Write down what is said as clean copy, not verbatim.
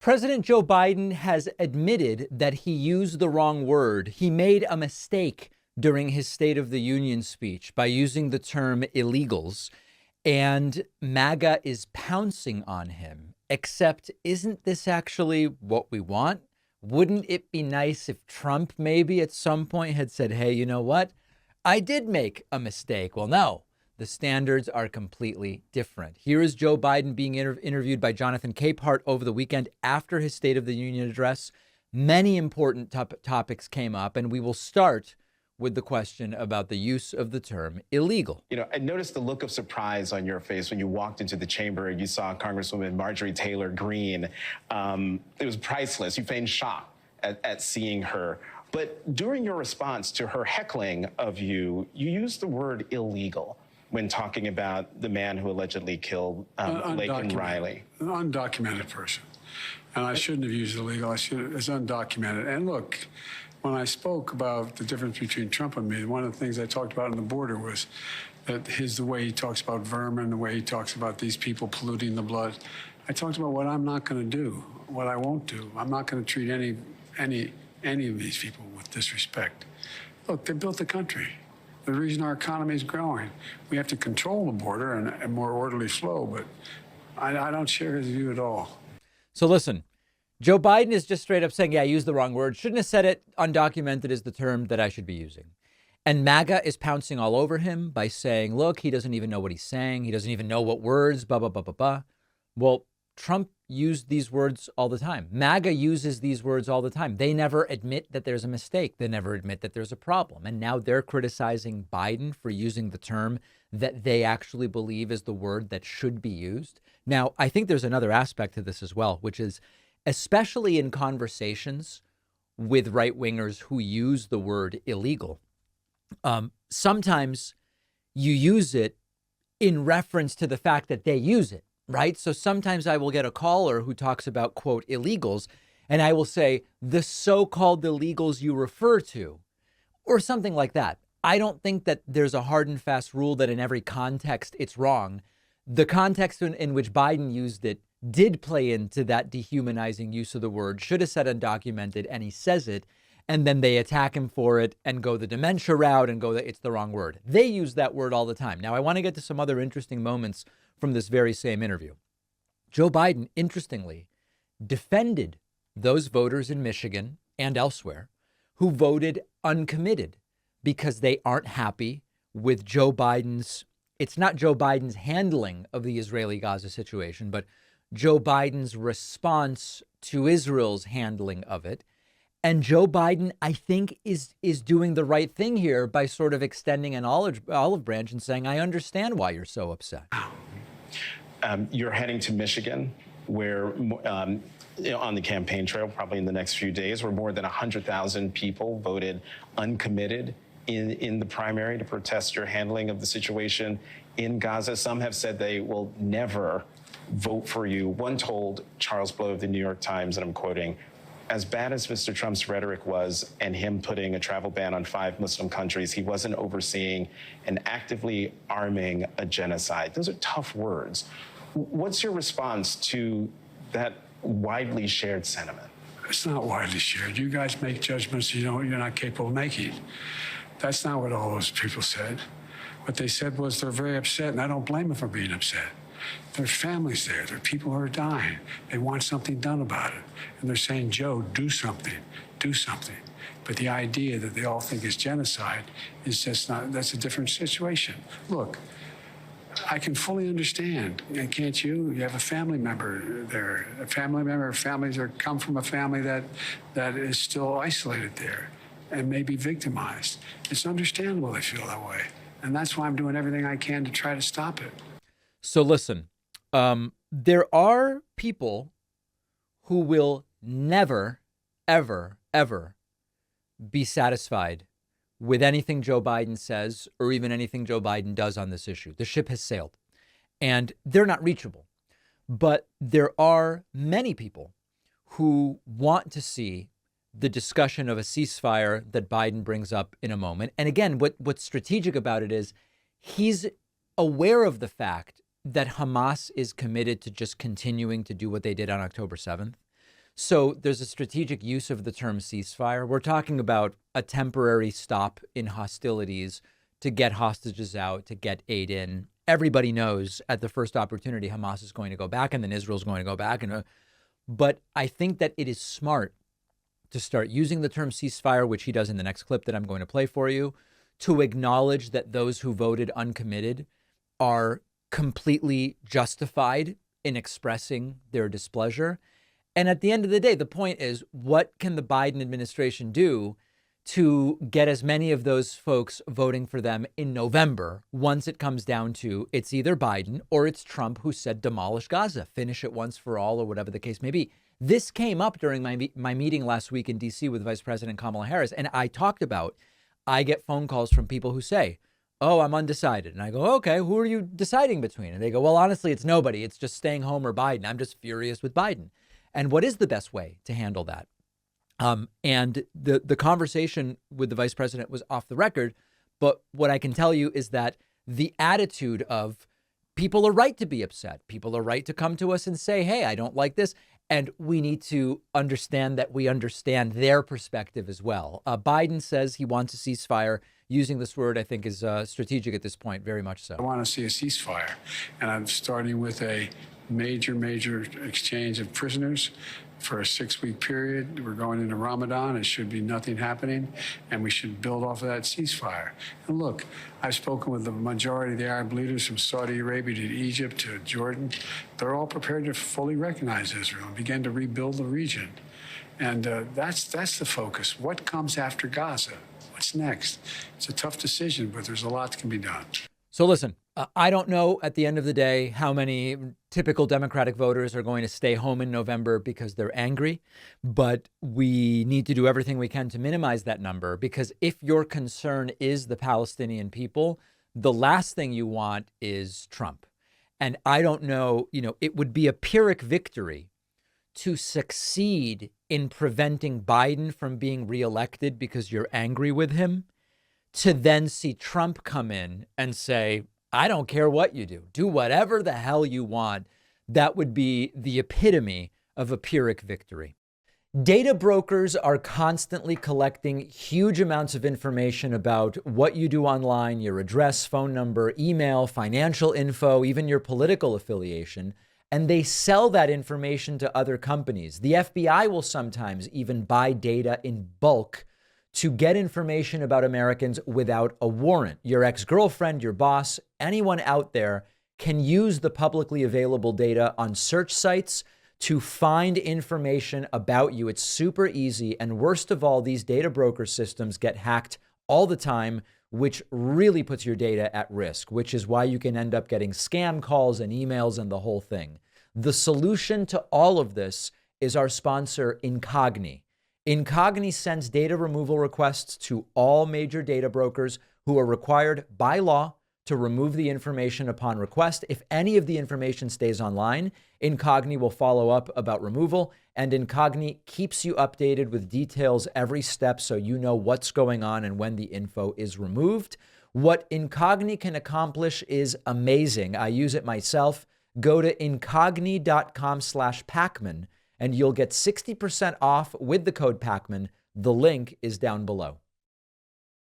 President Joe Biden has admitted that he used the wrong word. He made a mistake during his State of the Union speech by using the term illegals, and MAGA is pouncing on him. Except, isn't this actually what we want? Wouldn't it be nice if Trump maybe at some point had said, hey, you know what? I did make a mistake. Well, no. The standards are completely different. Here is Joe Biden being interviewed by Jonathan Capehart over the weekend after his State of the Union address. Many important topics came up, and we will start with the question about the use of the term illegal. You know, I noticed the look of surprise on your face when you walked into the chamber and you saw Congresswoman Marjorie Taylor Greene. It was priceless. You feigned shock at seeing her. But during your response to her heckling of you, you used the word illegal when talking about the man who allegedly killed Laken Riley. An undocumented person. And I shouldn't have used illegal. It's undocumented. And look, when I spoke about the difference between Trump and me, one of the things I talked about on the border was that the way he talks about vermin, the way he talks about these people polluting the blood. I talked about what I'm not going to do, what I won't do. I'm not going to treat any of these people with disrespect. Look, they built the country. The reason our economy is growing. We have to control the border and a more orderly flow, but I don't share his view at all. So listen, Joe Biden is just straight up saying, yeah, I used the wrong word. Shouldn't have said it. Undocumented is the term that I should be using. And MAGA is pouncing all over him by saying, look, he doesn't even know what he's saying. He doesn't even know what words, blah, blah, blah, blah, blah. Well, Trump used these words all the time. MAGA uses these words all the time. They never admit that there's a mistake. They never admit that there's a problem. And now they're criticizing Biden for using the term that they actually believe is the word that should be used. Now, I think there's another aspect to this as well, which is especially in conversations with right wingers who use the word illegal. Sometimes you use it in reference to the fact that they use it. Right. So sometimes I will get a caller who talks about, quote, illegals, and I will say the so-called illegals you refer to or something like that. I don't think that there's a hard and fast rule that in every context it's wrong. The context in which Biden used it did play into that dehumanizing use of the word, should have said undocumented, and he says it. And then they attack him for it and go the dementia route and go that it's the wrong word. They use that word all the time. Now, I want to get to some other interesting moments from this very same interview. Joe Biden, interestingly, defended those voters in Michigan and elsewhere who voted uncommitted because they aren't happy with Joe Biden's, it's not Joe Biden's handling of the Israeli-Gaza situation, but Joe Biden's response to Israel's handling of it. And Joe Biden, I think, is doing the right thing here by sort of extending an olive branch and saying, I understand why you're so upset. You're heading to Michigan, where on the campaign trail, probably in the next few days, where more than 100,000 people voted uncommitted in the primary to protest your handling of the situation in Gaza. Some have said they will never vote for you. One told Charles Blow of the New York Times, and I'm quoting, as bad as Mr. Trump's rhetoric was and him putting a travel ban on 5 Muslim countries, he wasn't overseeing and actively arming a genocide. Those are tough words. What's your response to that widely shared sentiment? It's not widely shared. You guys make judgments you're not capable of making. That's not what all those people said. What they said was they're very upset, and I don't blame them for being upset. There's families there. There are people who are dying. They want something done about it. And they're saying, Joe, do something. Do something. But the idea that they all think is genocide is just not, that's a different situation. Look, I can fully understand, and can't you? You have a family member there, families that come from a family that is still isolated there and may be victimized. It's understandable they feel that way. And that's why I'm doing everything I can to try to stop it. So listen, there are people who will never, ever, ever be satisfied with anything Joe Biden says or even anything Joe Biden does on this issue. The ship has sailed and they're not reachable. But there are many people who want to see the discussion of a ceasefire that Biden brings up in a moment. And again, what's strategic about it is he's aware of the fact that Hamas is committed to just continuing to do what they did on October 7th. So there's a strategic use of the term ceasefire. We're talking about a temporary stop in hostilities to get hostages out, to get aid in. Everybody knows at the first opportunity Hamas is going to go back, and then Israel's going to go back. But I think that it is smart to start using the term ceasefire, which he does in the next clip that I'm going to play for you, to acknowledge that those who voted uncommitted are completely justified in expressing their displeasure. And at the end of the day, the point is, what can the Biden administration do to get as many of those folks voting for them in November once it comes down to it's either Biden or it's Trump who said demolish Gaza, finish it once for all, or whatever the case may be. This came up during my meeting last week in D.C. with Vice President Kamala Harris, and I talked about, I get phone calls from people who say, oh, I'm undecided. And I go, okay, who are you deciding between? And they go, well, honestly, it's nobody. It's just staying home or Biden. I'm just furious with Biden. And what is the best way to handle that? And the conversation with the vice president was off the record. But what I can tell you is that the attitude of people are right to be upset. People are right to come to us and say, hey, I don't like this. And we need to understand that we understand their perspective as well. Biden says he wants a ceasefire. Using this word, I think, is strategic at this point, very much so. I want to see a ceasefire. And I'm starting with a major exchange of prisoners for a 6-week period. We're going into Ramadan. It should be nothing happening, and we should build off of that ceasefire. And look, I've spoken with the majority of the Arab leaders from Saudi Arabia to Egypt to Jordan. They're all prepared to fully recognize Israel and begin to rebuild the region. And that's the focus. What comes after Gaza? What's next? It's a tough decision, but there's a lot that can be done. So listen, I don't know at the end of the day how many typical Democratic voters are going to stay home in November because they're angry, but we need to do everything we can to minimize that number, because if your concern is the Palestinian people, the last thing you want is Trump. And I don't know, it would be a Pyrrhic victory to succeed in preventing Biden from being reelected because you're angry with him, to then see Trump come in and say, I don't care what you do. Do whatever the hell you want. That would be the epitome of a Pyrrhic victory. Data brokers are constantly collecting huge amounts of information about what you do online, your address, phone number, email, financial info, even your political affiliation, and they sell that information to other companies. The FBI will sometimes even buy data in bulk to get information about Americans without a warrant. Your ex-girlfriend, your boss, anyone out there can use the publicly available data on search sites to find information about you. It's super easy. And worst of all, these data broker systems get hacked all the time, which really puts your data at risk, which is why you can end up getting scam calls and emails and the whole thing. The solution to all of this is our sponsor, Incogni. Incogni sends data removal requests to all major data brokers who are required by law to remove the information upon request. If any of the information stays online, Incogni will follow up about removal, and Incogni keeps you updated with details every step so you know what's going on and when the info is removed. What Incogni can accomplish is amazing. I use it myself. Go to incogni.com/Pacman and you'll get 60% off with the code Pacman. The link is down below.